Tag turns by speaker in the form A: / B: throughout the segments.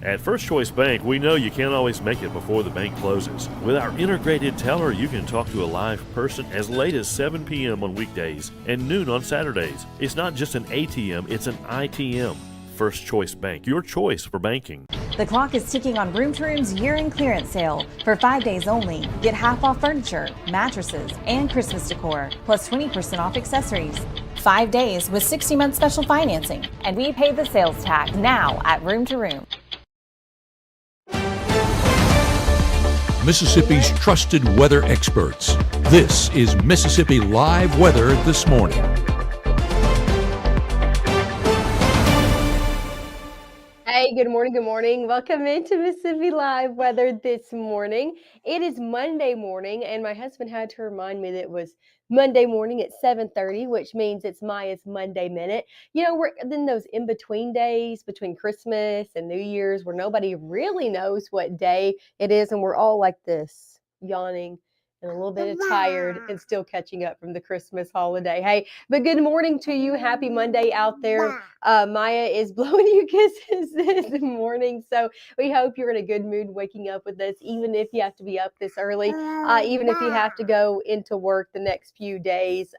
A: At First Choice Bank, we know you can't always make it before the bank closes. With our integrated teller, you can talk to a live person as late as 7 p.m. on weekdays and noon on Saturdays. It's not just an ATM, it's an ITM. First Choice Bank, your choice for banking.
B: The clock is ticking on Room to Room's year-end clearance sale. For 5 days only, get half off furniture, mattresses, and Christmas decor, plus 20% off accessories. 5 days with 60-month special financing, and we pay the sales tax now at Room to Room.
C: Mississippi's trusted weather experts. This is Mississippi Live Weather This Morning.
D: Hey, good morning, good morning. Welcome into Mississippi Live Weather This Morning. It is Monday morning, and my husband had to remind me that it was Monday morning at 7:30, which means it's Maya's Monday Minute. You know, we're in those in-between days between Christmas and New Year's where nobody really knows what day it is, and we're all like this, yawning and a little bit tired and still catching up from the Christmas holiday. Hey, but good morning to you. Happy Monday out there. Maya is blowing you kisses this morning. So we hope you're in a good mood waking up with us, even if you have to be up this early, even if you have to go into work the next few days.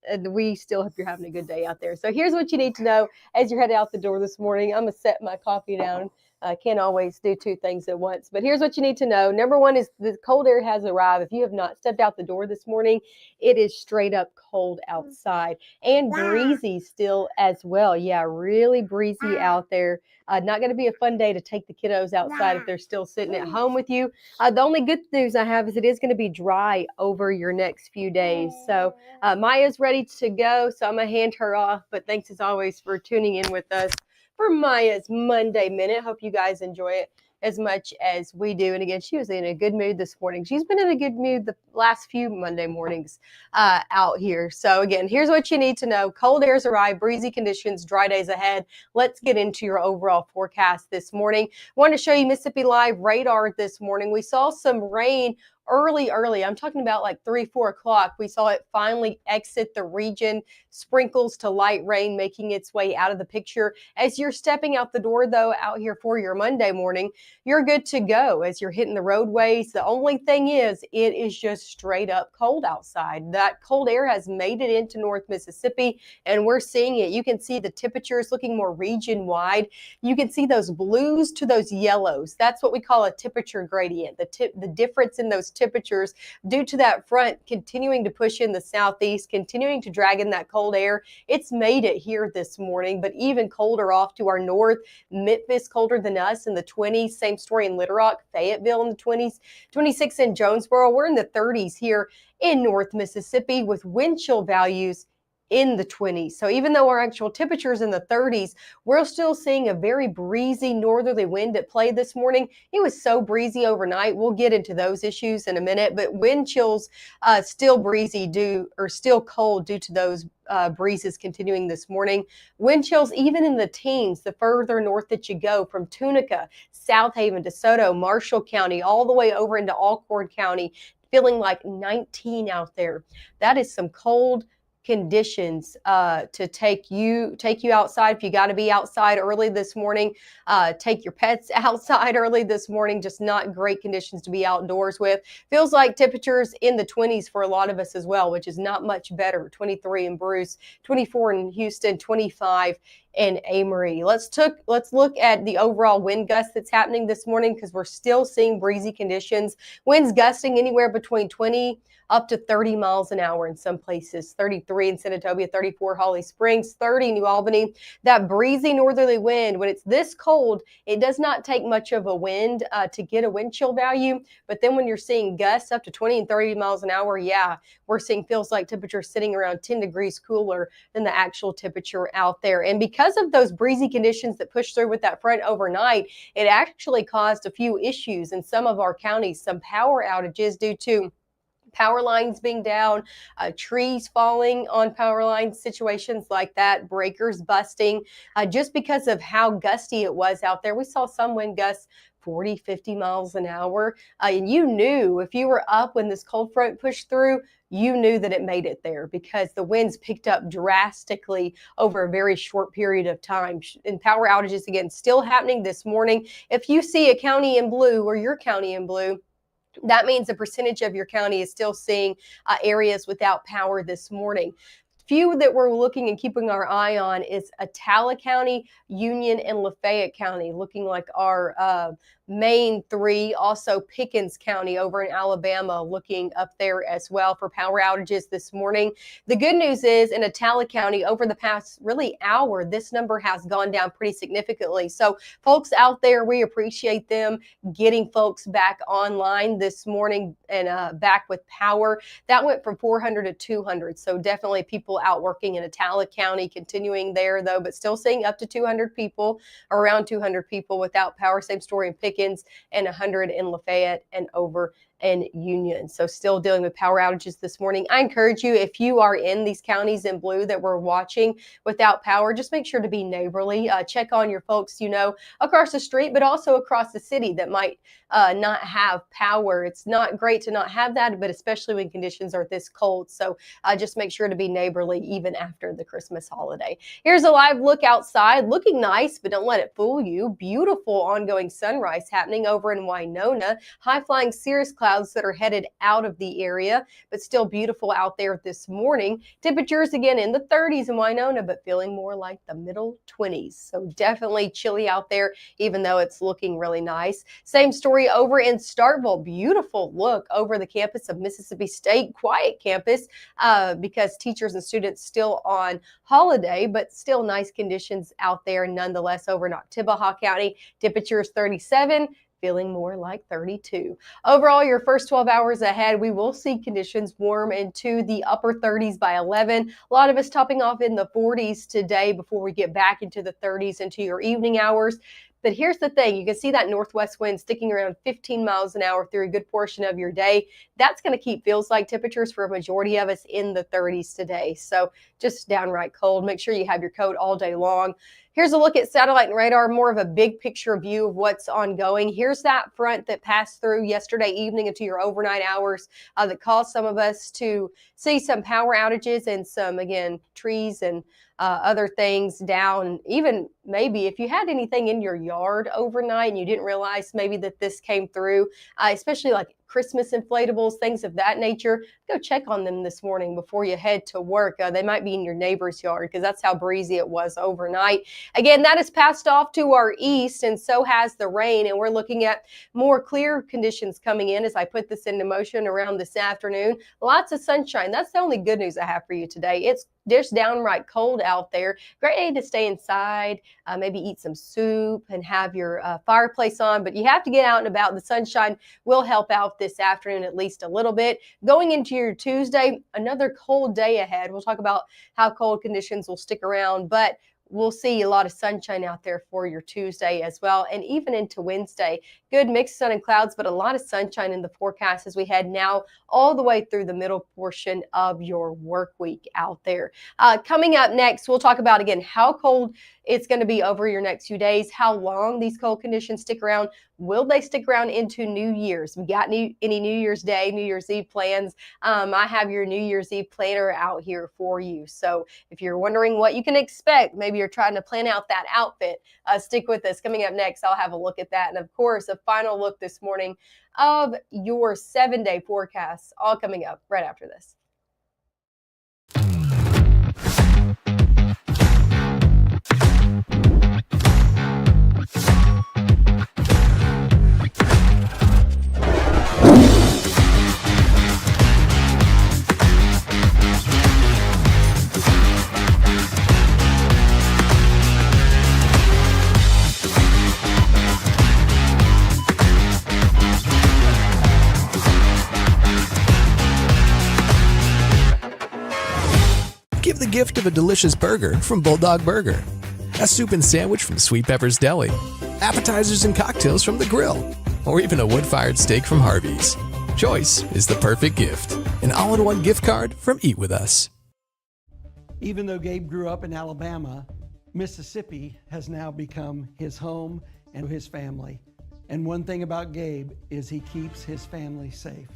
D: And we still hope you're having a good day out there. So here's what you need to know as you're headed out the door this morning. I'm going to set my coffee down. I can't always do two things at once, but here's what you need to know. Number one is the cold air has arrived. If you have not stepped out the door this morning, it is straight up cold outside and breezy still as well. Yeah, really breezy out there. Not going to be a fun day to take the kiddos outside if they're still sitting at home with you. The only good news I have is it is going to be dry over your next few days. So Maya's ready to go, so I'm going to hand her off. But thanks as always for tuning in with us for Maya's Monday Minute. Hope you guys enjoy it as much as we do. And again, she was in a good mood this morning. She's been in a good mood the last few Monday mornings out here. So again, here's what you need to know. Cold airs arrive, breezy conditions, dry days ahead. Let's get into your overall forecast this morning. I want to show you Mississippi Live radar this morning. We saw some rain early. I'm talking about like 3-4 o'clock. We saw it finally exit the region, sprinkles to light rain making its way out of the picture. As you're stepping out the door, though, out here for your Monday morning, you're good to go as you're hitting the roadways. The only thing is, it is just straight up cold outside. That cold air has made it into North Mississippi, and we're seeing it. You can see the temperatures looking more region wide. You can see those blues to those yellows. That's what we call a temperature gradient. The difference in those temperatures due to that front continuing to push in the southeast, continuing to drag in that cold air. It's made it here this morning, but even colder off to our north. Memphis colder than us in the 20s. Same story in Little Rock, Fayetteville in the 20s, 26 in Jonesboro. We're in the 30s here in North Mississippi with wind chill values in the 20s. So even though our actual temperature is in the 30s, we're still seeing a very breezy northerly wind at play this morning. It was so breezy overnight. We'll get into those issues in a minute, but wind chills still still cold due to those breezes continuing this morning. Wind chills even in the teens the further north that you go, from Tunica, South Haven, DeSoto, Marshall County, all the way over into Alcorn County, feeling like 19 out there. That is some cold conditions to take you outside. If you got to be outside early this morning, take your pets outside early this morning. Just not great conditions to be outdoors with. Feels like temperatures in the 20s for a lot of us as well, which is not much better. 23 in Bruce, 24 in Houston, 25 in Amory. Let's look at the overall wind gust that's happening this morning, because we're still seeing breezy conditions. Winds gusting anywhere between 20 up to 30 miles an hour in some places. 33 in Senatobia, 34 Holly Springs, 30 New Albany. That breezy northerly wind, when it's this cold, it does not take much of a wind to get a wind chill value. But then when you're seeing gusts up to 20 and 30 miles an hour, yeah, we're seeing feels like temperature sitting around 10 degrees cooler than the actual temperature out there. And because of those breezy conditions that pushed through with that front overnight, it actually caused a few issues in some of our counties, some power outages due to power lines being down, trees falling on power lines, situations like that, breakers busting, just because of how gusty it was out there. We saw some wind gusts 40, 50 miles an hour. And you knew if you were up when this cold front pushed through, you knew that it made it there because the winds picked up drastically over a very short period of time. And power outages, again, still happening this morning. If you see a county in blue or your county in blue, that means a percentage of your county is still seeing areas without power this morning. Few that we're looking and keeping our eye on is Attala County, Union, and Lafayette County, looking like our main three. Also Pickens County over in Alabama, looking up there as well for power outages this morning. The good news is in Attala County, over the past really hour, this number has gone down pretty significantly. So folks out there, we appreciate them getting folks back online this morning and back with power. That went from 400 to 200. So definitely people out working in Attala County, continuing there though, but still seeing up to 200 people, around 200 people without power. Same story in Pickens, and 100 in Lafayette and over in Union. So still dealing with power outages this morning. I encourage you, if you are in these counties in blue that we're watching without power, just make sure to be neighborly. Check on your folks, across the street, but also across the city that might not have power. It's not great to not have that, but especially when conditions are this cold. So just make sure to be neighborly even after the Christmas holiday. Here's a live look outside, looking nice, but don't let it fool you. Beautiful ongoing sunrise happening over in Winona. High-flying cirrus clouds that are headed out of the area, but still beautiful out there this morning. Temperatures again in the 30s in Winona, but feeling more like the middle 20s. So definitely chilly out there, even though it's looking really nice. Same story over in Starkville. Beautiful look over the campus of Mississippi State. Quiet campus because teachers and students still on holiday, but still nice conditions out there nonetheless. Over in Oktibbeha County, temperatures 37. Feeling more like 32. Overall, your first 12 hours ahead, we will see conditions warm into the upper 30s by 11. A lot of us topping off in the 40s today before we get back into the 30s into your evening hours. But here's the thing, you can see that northwest wind sticking around 15 miles an hour through a good portion of your day. That's going to keep feels like temperatures for a majority of us in the 30s today. So just downright cold. Make sure you have your coat all day long. Here's a look at satellite and radar, more of a big picture view of what's ongoing. Here's that front that passed through yesterday evening into your overnight hours that caused some of us to see some power outages and some, again, trees and other things down. Even maybe if you had anything in your yard overnight and you didn't realize maybe that this came through, especially like Christmas inflatables, things of that nature, go check on them this morning before you head to work. They might be in your neighbor's yard because that's how breezy it was overnight. Again, that has passed off to our east, and so has the rain, and we're looking at more clear conditions coming in as I put this into motion around this afternoon. Lots of sunshine. That's the only good news I have for you today. It's just downright cold out there. Great day to stay inside, maybe eat some soup and have your fireplace on, but you have to get out and about. The sunshine will help out this afternoon at least a little bit. Going into your Tuesday, another cold day ahead. We'll talk about how cold conditions will stick around, but we'll see a lot of sunshine out there for your Tuesday as well. And even into Wednesday, good mixed sun and clouds, but a lot of sunshine in the forecast as we head now all the way through the middle portion of your work week out there. Coming up next, we'll talk about, again, how cold it's going to be over your next few days, how long these cold conditions stick around. Will they stick around into New Year's? We got any New Year's Day, New Year's Eve plans? I have your New Year's Eve planner out here for you. So if you're wondering what you can expect, maybe you're trying to plan out that outfit, stick with us. Coming up next, I'll have a look at that. And of course, a final look this morning of your 7-day forecast, all coming up right after this.
E: Give the gift of a delicious burger from Bulldog Burger, a soup and sandwich from Sweet Pepper's Deli, appetizers and cocktails from The Grill, or even a wood-fired steak from Harvey's. choice is the perfect gift. An all-in-one gift card from Eat With Us.
F: Even though Gabe grew up in Alabama, Mississippi has now become his home and his family. And one thing about Gabe is he keeps his family safe.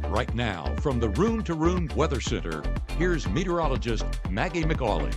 C: Right now, from the Room to Room Weather Center, here's meteorologist Maggye McAuley.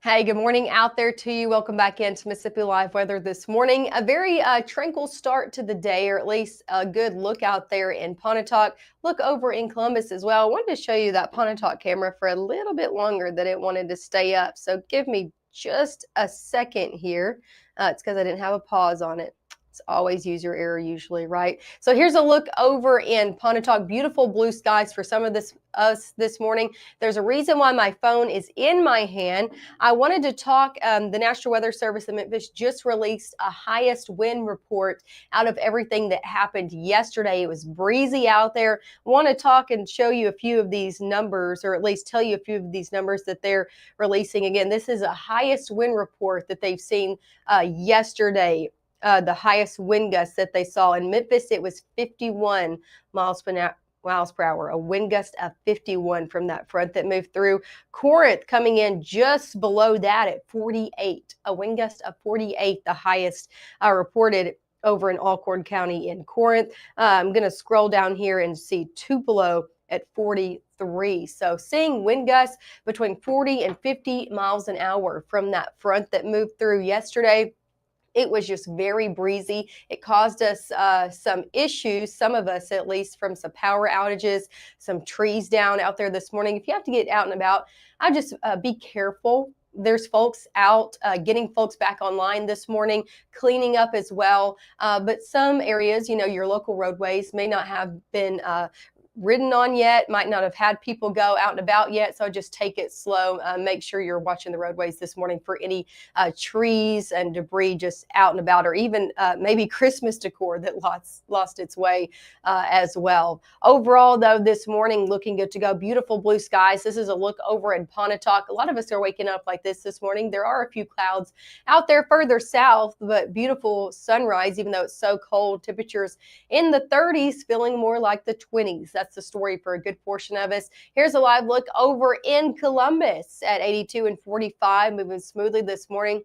D: Hey, good morning out there to you. Welcome back into Mississippi Live Weather this morning. A very tranquil start to the day, or at least a good look out there in Pontotoc. Look over in Columbus as well. I wanted to show you that Pontotoc camera for a little bit longer than it wanted to stay up. So give me just a second here. It's because I didn't have a pause on it. It's always user error usually, right? So here's a look over in Pontotoc. Beautiful blue skies for some of us this morning. There's a reason why my phone is in my hand. I wanted to talk, the National Weather Service in Memphis just released a highest wind report out of everything that happened yesterday. It was breezy out there. I want to talk and show you a few of these numbers, or at least tell you a few of these numbers that they're releasing. Again, this is a highest wind report that they've seen yesterday. The highest wind gusts that they saw in Memphis, it was 51 miles per hour, a wind gust of 51 from that front that moved through. Corinth coming in just below that at 48, a wind gust of 48, the highest reported over in Alcorn County in Corinth. I'm going to scroll down here and see Tupelo at 43. So seeing wind gusts between 40 and 50 miles an hour from that front that moved through yesterday. It was just very breezy. It caused us some issues, some of us at least, from some power outages, some trees down out there this morning. If you have to get out and about, I just be careful. There's folks out getting folks back online this morning, cleaning up as well. But some areas, your local roadways may not have been ridden on yet, might not have had people go out and about yet. So just take it slow. Make sure you're watching the roadways this morning for any trees and debris just out and about, or even maybe Christmas decor that lost its way as well. Overall, though, this morning looking good to go. Beautiful blue skies. This is a look over in Pontotoc. A lot of us are waking up like this morning. There are a few clouds out there further south, but beautiful sunrise, even though it's so cold. Temperatures in the 30s, feeling more like the 20s. That's the story for a good portion of us. Here's a live look over in Columbus at 82 and 45, moving smoothly this morning.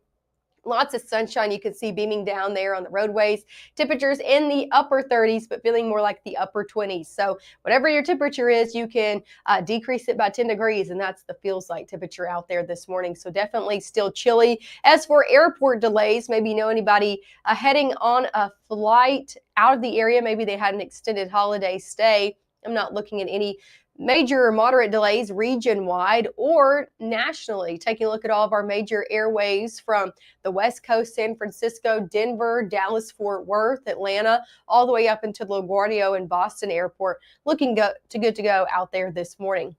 D: Lots of sunshine you can see beaming down there on the roadways. Temperatures in the upper 30s, but feeling more like the upper 20s. So whatever your temperature is, you can decrease it by 10 degrees, and that's the feels like temperature out there this morning. So definitely still chilly. As for airport delays, maybe you know anybody heading on a flight out of the area. Maybe they had an extended holiday stay. I'm not looking at any major or moderate delays region-wide or nationally. Taking a look at all of our major airways from the West Coast, San Francisco, Denver, Dallas, Fort Worth, Atlanta, all the way up into LaGuardia and Boston Airport. Looking good to go out there this morning.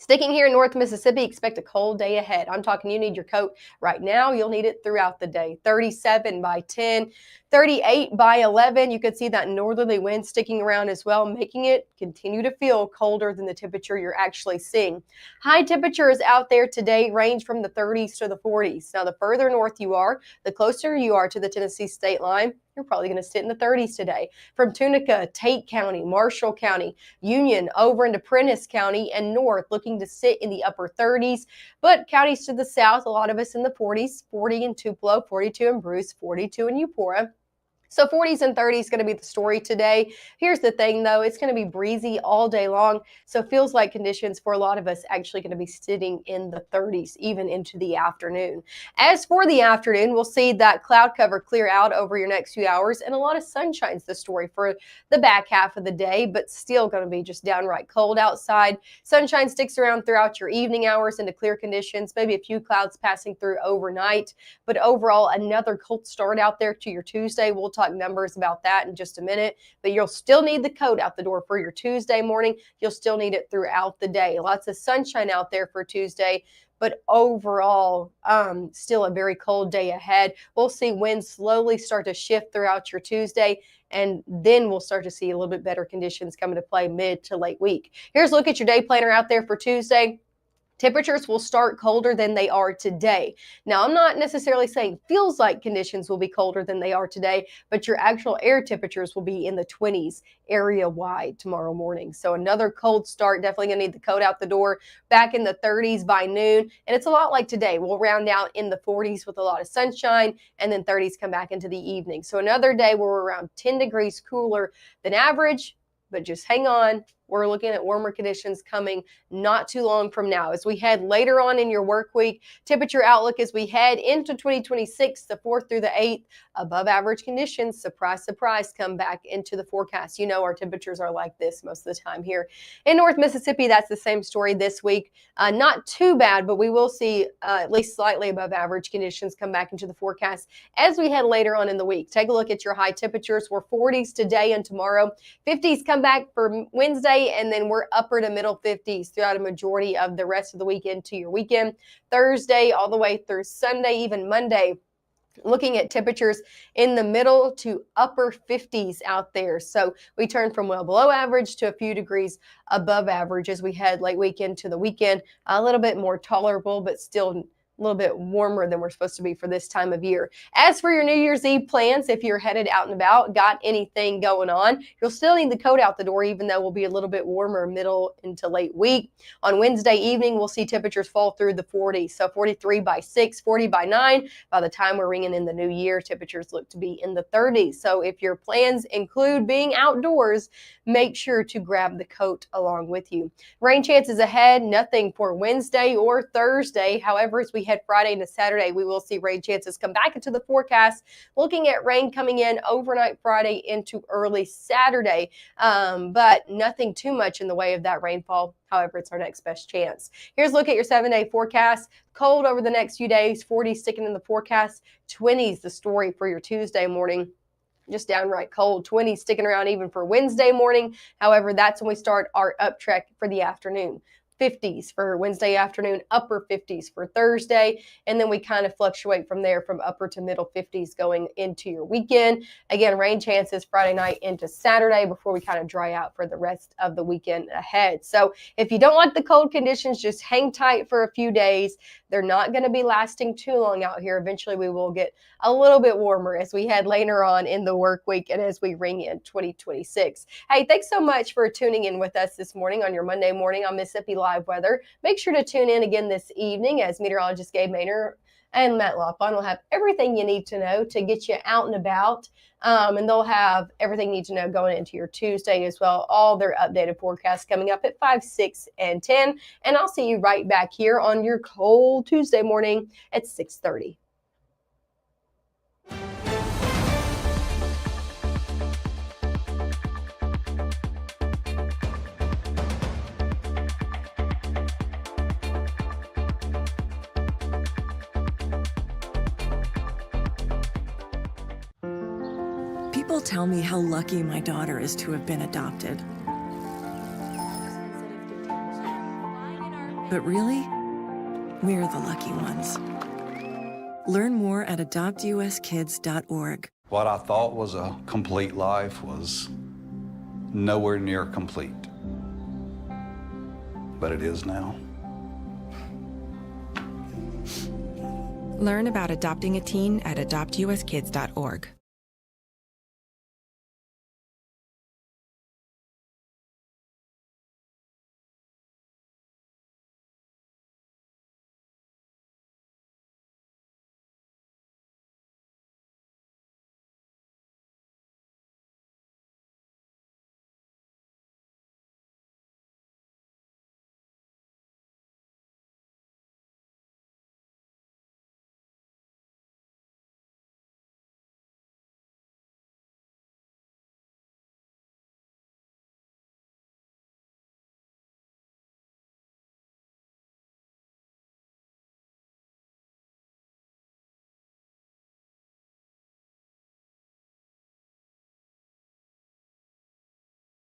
D: Sticking here in North Mississippi, expect a cold day ahead. I'm talking you need your coat right now. You'll need it throughout the day. 37 by 10, 38 by 11. You could see that northerly wind sticking around as well, making it continue to feel colder than the temperature you're actually seeing. High temperatures out there today range from the 30s to the 40s. Now, the further north you are, the closer you are to the Tennessee state line, you're probably going to sit in the 30s today. From Tunica, Tate County, Marshall County, Union, over into Prentiss County, and north, looking to sit in the upper 30s. But counties to the south, a lot of us in the 40s, 40 in Tupelo, 42 in Bruce, 42 in Eupora. So 40s and 30s going to be the story today. Here's the thing, though. It's going to be breezy all day long. So feels like conditions for a lot of us actually going to be sitting in the 30s, even into the afternoon. As for the afternoon, we'll see that cloud cover clear out over your next few hours, and a lot of sunshine's the story for the back half of the day, but still going to be just downright cold outside. Sunshine sticks around throughout your evening hours into clear conditions, maybe a few clouds passing through overnight, but overall another cold start out there to your Tuesday. We'll talk numbers about that in just a minute, but you'll still need the coat out the door for your Tuesday morning. You'll still need it throughout the day. Lots of sunshine out there for Tuesday, but overall, still a very cold day ahead. We'll see winds slowly start to shift throughout your Tuesday, and then we'll start to see a little bit better conditions come into play mid to late week. Here's a look at your day planner out there for Tuesday. Temperatures will start colder than they are today. Now, I'm not necessarily saying feels like conditions will be colder than they are today, but your actual air temperatures will be in the 20s area-wide tomorrow morning. So another cold start, definitely going to need the coat out the door, back in the 30s by noon. And it's a lot like today. We'll round out in the 40s with a lot of sunshine, and then 30s come back into the evening. So another day where we're around 10 degrees cooler than average, but just hang on. We're looking at warmer conditions coming not too long from now. As we head later on in your work week, temperature outlook as we head into 2026, the 4th through the 8th, above average conditions, surprise, surprise, come back into the forecast. You know our temperatures are like this most of the time here. In North Mississippi, that's the same story this week. Not too bad, but we will see at least slightly above average conditions come back into the forecast as we head later on in the week. Take a look at your high temperatures. We're 40s today and tomorrow. 50s come back for Wednesday, and then we're upper to middle 50s throughout a majority of the rest of the weekend to your weekend. Thursday all the way through Sunday, even Monday. Looking at temperatures in the middle to upper 50s out there. So we turn from well below average to a few degrees above average as we head late weekend to the weekend. A little bit more tolerable, but still a little bit warmer than we're supposed to be for this time of year. As for your New Year's Eve plans, if you're headed out and about, got anything going on, you'll still need the coat out the door, even though we'll be a little bit warmer middle into late week. On Wednesday evening, we'll see temperatures fall through the 40s. So 43 by 6, 40 by 9. By the time we're ringing in the new year, temperatures look to be in the 30s. So if your plans include being outdoors, make sure to grab the coat along with you. Rain chances ahead, nothing for Wednesday or Thursday. However, as we head Friday into Saturday, we will see rain chances come back into the forecast. Looking at rain coming in overnight Friday into early Saturday, but nothing too much in the way of that rainfall. However, it's our next best chance. Here's a look at your 7-day forecast. Cold over the next few days, 40s sticking in the forecast, 20s the story for your Tuesday morning. Just downright cold, 20s sticking around even for Wednesday morning. However, that's when we start our up trek for the afternoon. 50s for Wednesday afternoon, upper 50s for Thursday, and then we kind of fluctuate from there from upper to middle 50s going into your weekend. Again, rain chances Friday night into Saturday before we kind of dry out for the rest of the weekend ahead. So if you don't like the cold conditions, just hang tight for a few days. They're not going to be lasting too long out here. Eventually, we will get a little bit warmer as we head later on in the work week and as we ring in 2026. Hey, thanks so much for tuning in with us this morning on your Monday morning on Mississippi Live Weather. Make sure to tune in again this evening as meteorologist Gabe Maynor and Matt Lopon will have everything you need to know to get you out and about. And they'll have everything you need to know going into your Tuesday as well. All their updated forecasts coming up at 5, 6, and 10. And I'll see you right back here on your cold Tuesday morning at 6:30.
G: People tell me how lucky my daughter is to have been adopted. But really, we're the lucky ones. Learn more at adoptuskids.org.
H: What I thought was a complete life was nowhere near complete. But it is now.
I: Learn about adopting a teen at adoptuskids.org.